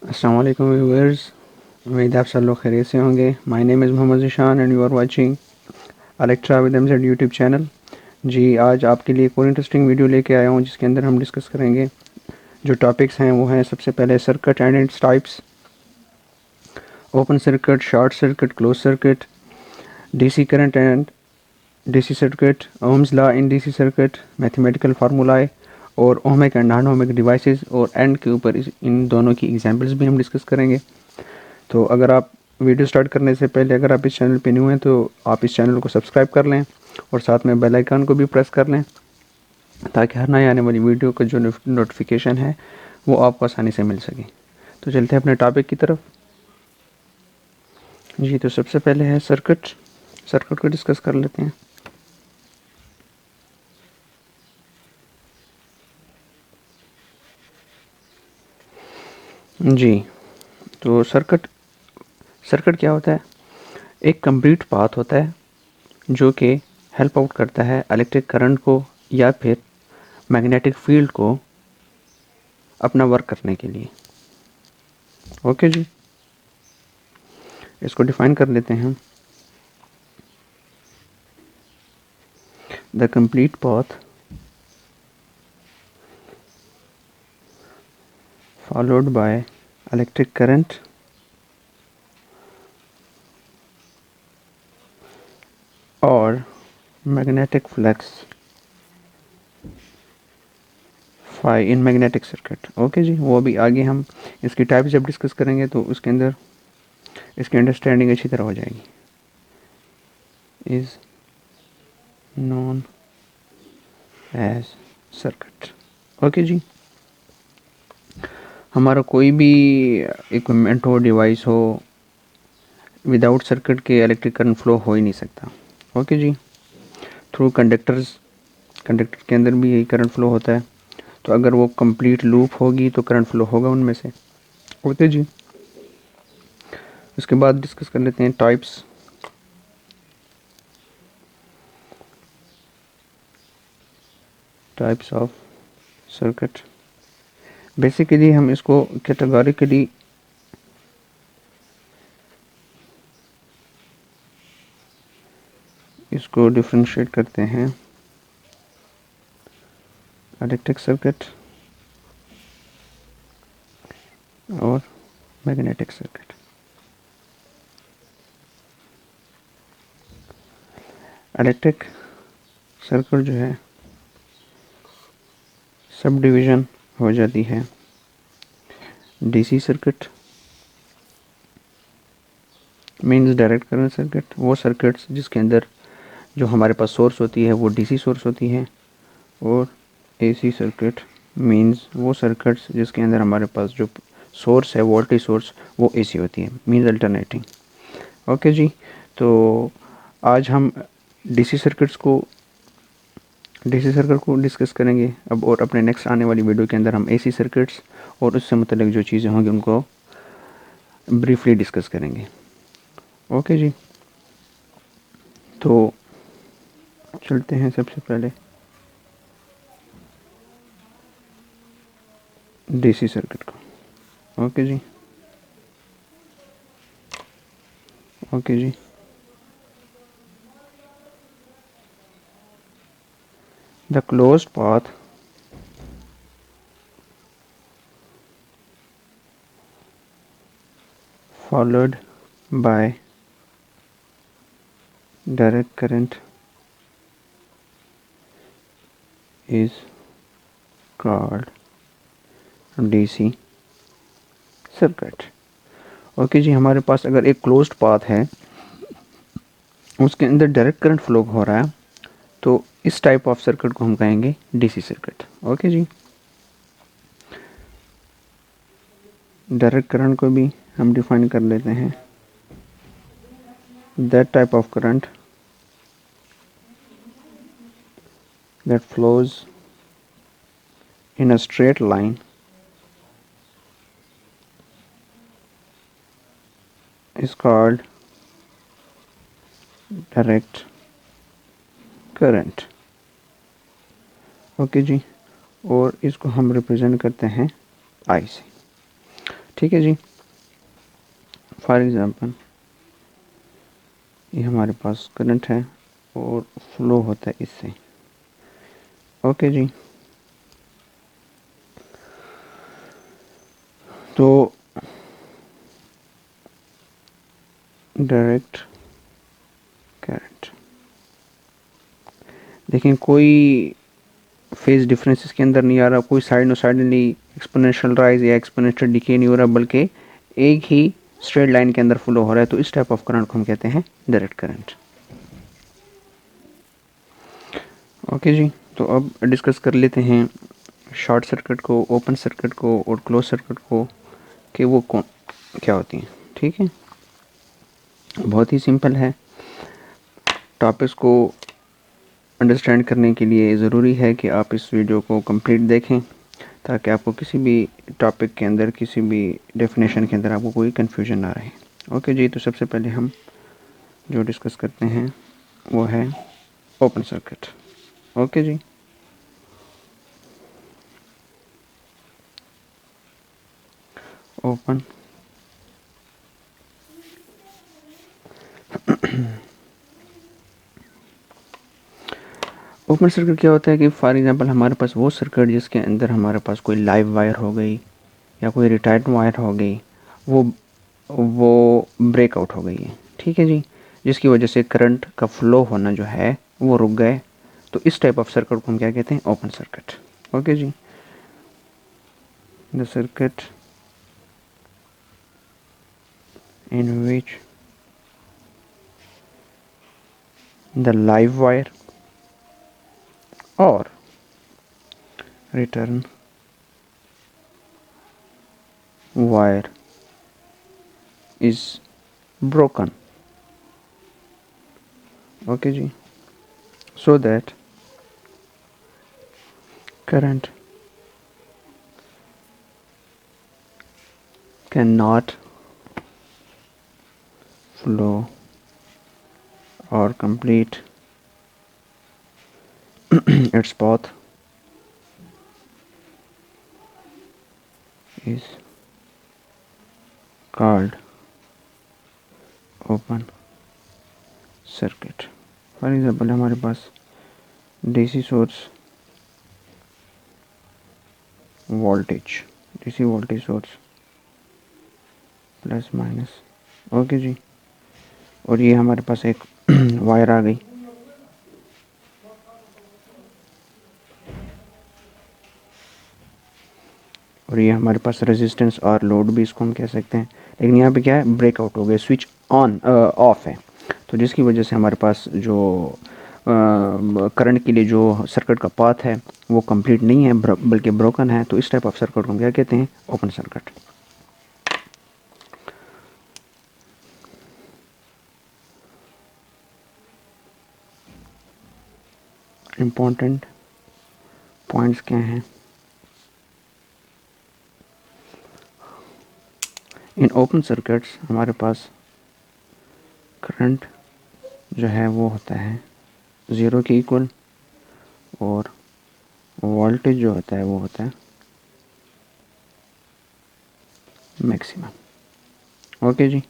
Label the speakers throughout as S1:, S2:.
S1: अस्सलाम वालेकुम व्यूअर्स, उम्मीद है आप सब लोग खैरियत से होंगे। My name is Mohammad Zeeshan and you are watching Electra with MZ YouTube channel. जी, आज आपके लिए एक और इंटरेस्टिंग वीडियो लेके आया हूँ जिसके अंदर हम डिस्कस करेंगे। जो टॉपिक्स हैं वो हैं, सबसे पहले circuit and its types, open circuit, short circuit, close circuit, DC current and DC circuit, Ohm's law in DC circuit, mathematical formulae और ohmic and non ohmic devices, और एंड के ऊपर इन दोनों की एग्जांपल्स भी हम डिस्कस करेंगे। तो अगर आप वीडियो स्टार्ट करने से पहले अगर आप इस चैनल पे न्यू हैं तो आप इस चैनल को सब्सक्राइब कर लें और साथ में बेल आइकन को भी प्रेस कर लें, ताकि हर नए आने वाली वीडियो का जो नोटिफिकेशन है वो आपको आसानी से मिल सके। तो चलते हैं अपने टॉपिक की तरफ। जी, तो सबसे पहले है सर्किट। सर्किट को डिस्कस कर लेते हैं। जी, तो सर्किट सर्किट क्या होता है? एक कंप्लीट पाथ होता है जो कि हेल्प आउट करता है इलेक्ट्रिक करंट को या फिर मैग्नेटिक फील्ड को अपना वर्क करने के लिए। ओके जी, इसको डिफाइन कर लेते हैं। The complete path followed by electric current और magnetic flux phi in magnetic circuit। Okay जी, वो अभी आगे हम इसकी टाइप जब डिस्कस करेंगे तो उसके अंदर इसकी अंडरस्टैंडिंग अच्छी तरह हो जाएगी। Is known as circuit. Okay जी, हमारा कोई भी इक्विपमेंट हो, डिवाइस हो, विदाउट सर्किट के इलेक्ट्रिक करंट फ्लो हो ही नहीं सकता। ओके जी, थ्रू कंडक्टर्स, कंडक्टर के अंदर भी यही करंट फ्लो होता है। तो अगर वो कंप्लीट लूप होगी तो करंट फ्लो होगा उनमें से। ओके जी, उसके बाद डिस्कस कर लेते हैं types. Types of circuit. Basically हम इसको कैटेगोरिकली इसको डिफरेंशिएट करते हैं। इलेक्ट्रिक सर्किट और मैग्नेटिक सर्किट। इलेक्ट्रिक सर्किट जो है सब डिवीज़न हो जाती है DC circuit, means direct current circuit, वो सर्किट्स जिसके अंदर जो हमारे पास सोर्स होती है वो डीसी सोर्स होती है। और एसी सर्किट मींस वो सर्किट्स जिसके अंदर हमारे पास जो सोर्स है, वोल्टेज सोर्स, वो एसी होती है, मींस अल्टरनेटिंग। ओके जी, तो आज हम डीसी सर्किट्स को डीसी सर्किट को डिस्कस करेंगे अब, और अपने नेक्स्ट आने वाली वीडियो के अंदर हम एसी सर्किट्स और उससे मुतल्लिक जो चीज़ें होंगी उनको ब्रीफली डिस्कस करेंगे। ओके जी, तो चलते हैं सबसे पहले डीसी सर्किट को। ओके जी, ओके जी, the closed path followed by direct current is called DC circuit. Okay जी, हमारे पास अगर एक क्लोज्ड पाथ है, उसके अंदर डायरेक्ट करंट फ्लो हो रहा है, तो इस टाइप ऑफ सर्किट को हम कहेंगे डीसी सर्किट। ओके जी, डायरेक्ट करंट को भी हम डिफाइन कर लेते हैं। That type of current that flows in a straight line is called direct current। Okay जी, और इसको हम रिप्रेजेंट करते हैं आई से। ठीक है जी। फॉर एग्ज़ाम्पल ये हमारे पास करंट है और फ्लो होता है इससे। ओके जी। तो डायरेक्ट करंट देखें, कोई फेज डिफरेंस इसके अंदर नहीं आ रहा, कोई साइनोसाइडली एक्सपोनेंशियल राइज या एक्सपोनेंशियल डिके नहीं हो रहा, बल्कि एक ही स्ट्रेट लाइन के अंदर फ्लो हो रहा है। तो इस टाइप ऑफ करंट को हम कहते हैं डायरेक्ट करंट। ओके जी। तो अब डिस्कस कर लेते हैं शॉर्ट सर्किट को, ओपन सर्किट को और क्लोज सर्किट को, कि वो कौन क्या होती हैं। ठीक है, बहुत ही सिंपल है। टॉपिक्स को अंडरस्टैंड करने के लिए ज़रूरी है कि आप इस वीडियो को कंप्लीट देखें, ताकि आपको किसी भी टॉपिक के अंदर, किसी भी डेफिनेशन के अंदर आपको कोई कन्फ्यूजन ना रहे। ओके जी। तो सबसे पहले हम जो डिस्कस करते हैं वो है ओपन सर्किट। ओके जी। ओपन ओपन सर्किट क्या होता है कि फॉर एग्जांपल हमारे पास वो सर्किट जिसके अंदर हमारे पास कोई लाइव वायर हो गई या कोई रिटायर्ड वायर हो गई, वो ब्रेकआउट हो गई है। ठीक है जी, जिसकी वजह से करंट का फ्लो होना जो है वो रुक गए। तो इस टाइप ऑफ सर्किट को हम क्या कहते हैं? Open circuit. ओके जी। The circuit in which the live wire और return wire is broken. Okay जी, so that current cannot flow or complete its path is called open circuit. For example हमारे पास DC source voltage, DC voltage source plus minus. Okay जी। और ये हमारे पास एक wire आ गई, और ये हमारे पास रेजिस्टेंस और लोड भी इसको हम कह सकते हैं। लेकिन यहाँ पे क्या है? ब्रेकआउट हो गया, स्विच ऑन ऑफ है। तो जिसकी वजह से हमारे पास जो करंट के लिए जो सर्किट का पाथ है वो कंप्लीट नहीं है, बल्कि ब्रोकन है। तो इस टाइप ऑफ सर्किट को हम क्या कहते हैं? Open circuit. इम्पोर्टेंट पॉइंट्स क्या हैं? इन ओपन सर्किट्स हमारे पास करंट जो है वो होता है ज़ीरो के इक्वल, और वोल्टेज जो होता है वो होता है मैक्सिमम। ओके जी,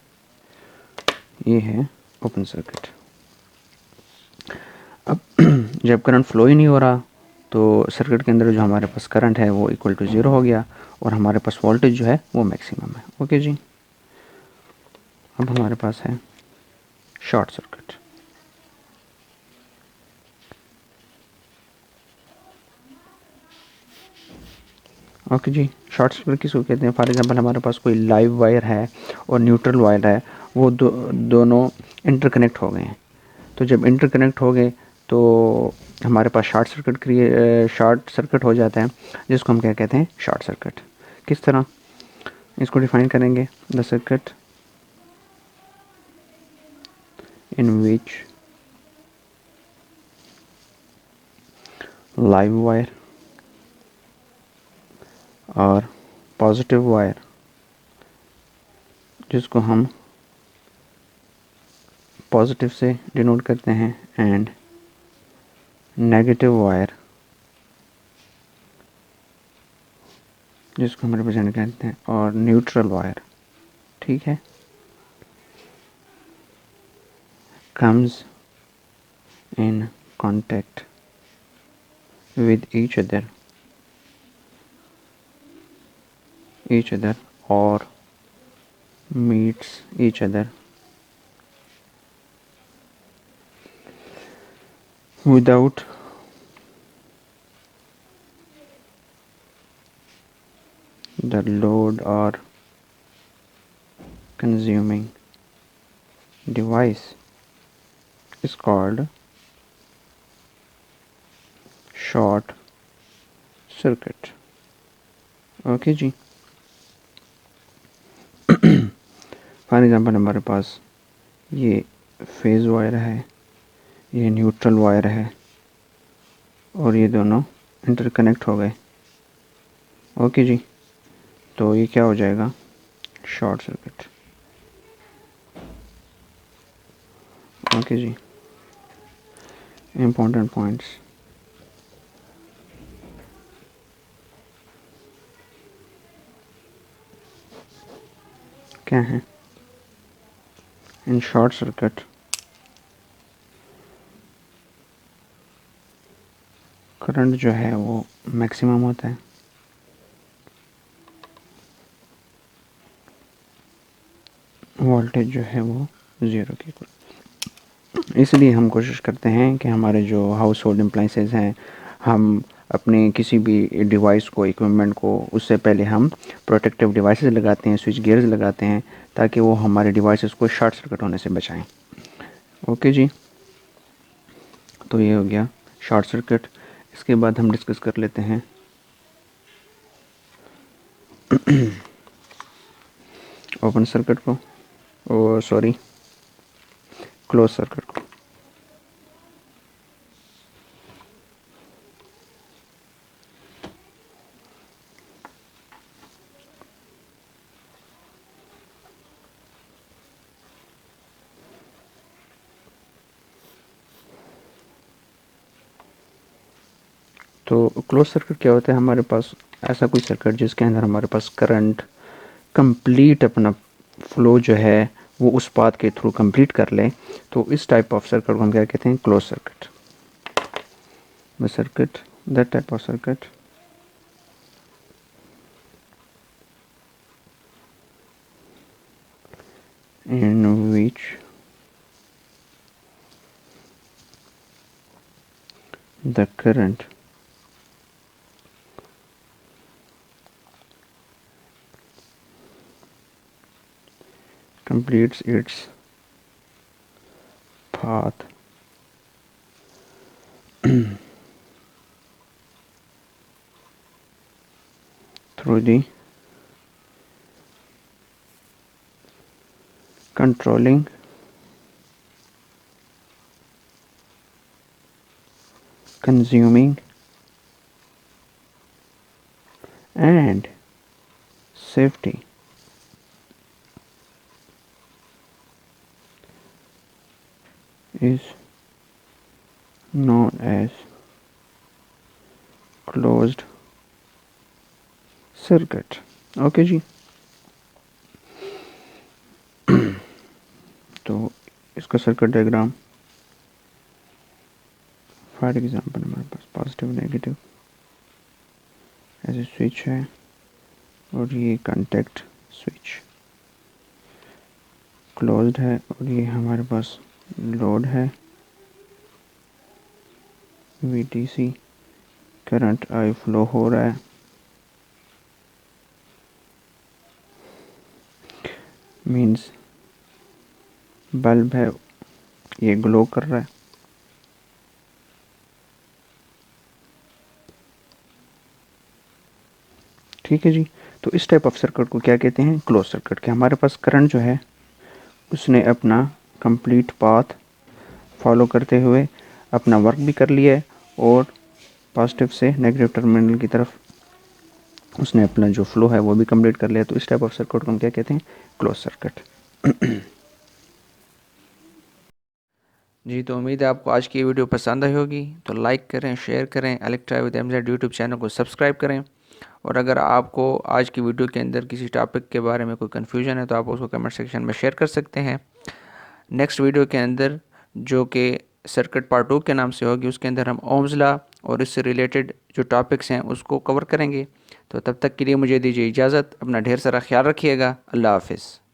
S1: ये है ओपन सर्किट। अब जब करंट फ्लो ही नहीं हो रहा, तो सर्किट के अंदर जो हमारे पास करंट है वो इक्वल टू ज़ीरो हो गया, और हमारे पास वोल्टेज जो है वो मैक्सिमम है। ओके जी। अब हमारे पास है शॉर्ट सर्किट। ओके जी। शॉर्ट सर्किट किसको कहते हैं? फॉर एग्जांपल हमारे पास कोई लाइव वायर है और न्यूट्रल वायर है, वो दोनों इंटरकनेक्ट हो गए हैं। तो जब इंटरकनेक्ट हो गए तो हमारे पास शॉर्ट सर्किट हो जाता है, जिसको हम क्या कहते हैं? Short circuit. किस तरह इसको डिफाइन करेंगे? The circuit in which live wire और पॉजिटिव वायर, जिसको हम पॉजिटिव से डिनोट करते हैं, एंड नेगेटिव वायर जिसको हम रिप्रेजेंट कहते हैं, और न्यूट्रल वायर, ठीक है, comes in contact with each other or meets each other without the load or consuming device is called short circuit. Okay जी। फॉर एग्ज़ाम्पल हमारे पास ये फेज़ वायर है, ये न्यूट्रल वायर है, और ये दोनों इंटरकनेक्ट हो गए। ओके जी, तो ये क्या हो जाएगा, शॉर्ट सर्किट। ओके जी, इम्पोर्टेंट पॉइंट्स। क्या हैं? इन शॉर्ट सर्किट करंट जो है वो मैक्सिमम होता है, वोल्टेज जो है वो ज़ीरो के इक्वल। इसलिए हम कोशिश करते हैं कि हमारे जो हाउस होल्ड अप्लाइंसेस हैं, हम अपने किसी भी डिवाइस को, इक्विपमेंट को, उससे पहले हम प्रोटेक्टिव डिवाइसेस लगाते हैं, स्विच गियर्स लगाते हैं, ताकि वो हमारे डिवाइसेस को शॉर्ट सर्किट होने से बचाएं। ओके जी, तो ये हो गया शॉर्ट सर्किट। इसके बाद हम डिस्कस कर लेते हैं ओपन सर्किट को, ओ सॉरी, क्लोज सर्किट को। तो क्लोज सर्किट क्या होता है, हमारे पास ऐसा कोई सर्किट जिसके अंदर हमारे पास करंट कंप्लीट अपना फ्लो जो है वो उस पाथ के थ्रू कंप्लीट कर ले, तो इस टाइप ऑफ सर्किट को हम क्या कहते हैं, close circuit. The circuit, that type of circuit in which the current completes its path through the controlling consuming and safety is known as closed circuit। Okay जी, तो इसका सर्किट डायग्राम, फॉर एग्जांपल हमारे पास positive negative ऐसे switch है, और ये contact switch closed है, और ये हमारे पास लोड है, VTC करंट आई फ्लो हो रहा है, मीन्स बल्ब है ये ग्लो कर रहा है। ठीक है जी, तो इस टाइप ऑफ सर्किट को क्या कहते हैं, क्लोज सर्किट। के हमारे पास करंट जो है उसने अपना कंप्लीट पाथ फॉलो करते हुए अपना वर्क भी कर लिया है, और पॉजिटिव से नेगेटिव टर्मिनल की तरफ उसने अपना जो फ्लो है वो भी कंप्लीट कर लिया। तो इस टाइप ऑफ सर्किट को हम क्या कहते हैं, क्लोज सर्किट। जी, तो उम्मीद है आपको आज की वीडियो पसंद आई होगी। तो लाइक करें, शेयर करें, Electra with MZ YouTube channel को सब्सक्राइब करें, और अगर आपको आज की वीडियो के अंदर किसी टॉपिक के बारे में कोई कन्फ्यूजन है तो आप उसको कमेंट सेक्शन में शेयर कर सकते हैं। नेक्स्ट वीडियो के अंदर जो कि सर्किट पार्ट 2 के नाम से होगी, उसके अंदर हम ओम्स लॉ और इससे रिलेटेड जो टॉपिक्स हैं उसको कवर करेंगे। तो तब तक के लिए मुझे दीजिए इजाज़त। अपना ढेर सारा ख्याल रखिएगा। अल्लाह हाफिज़।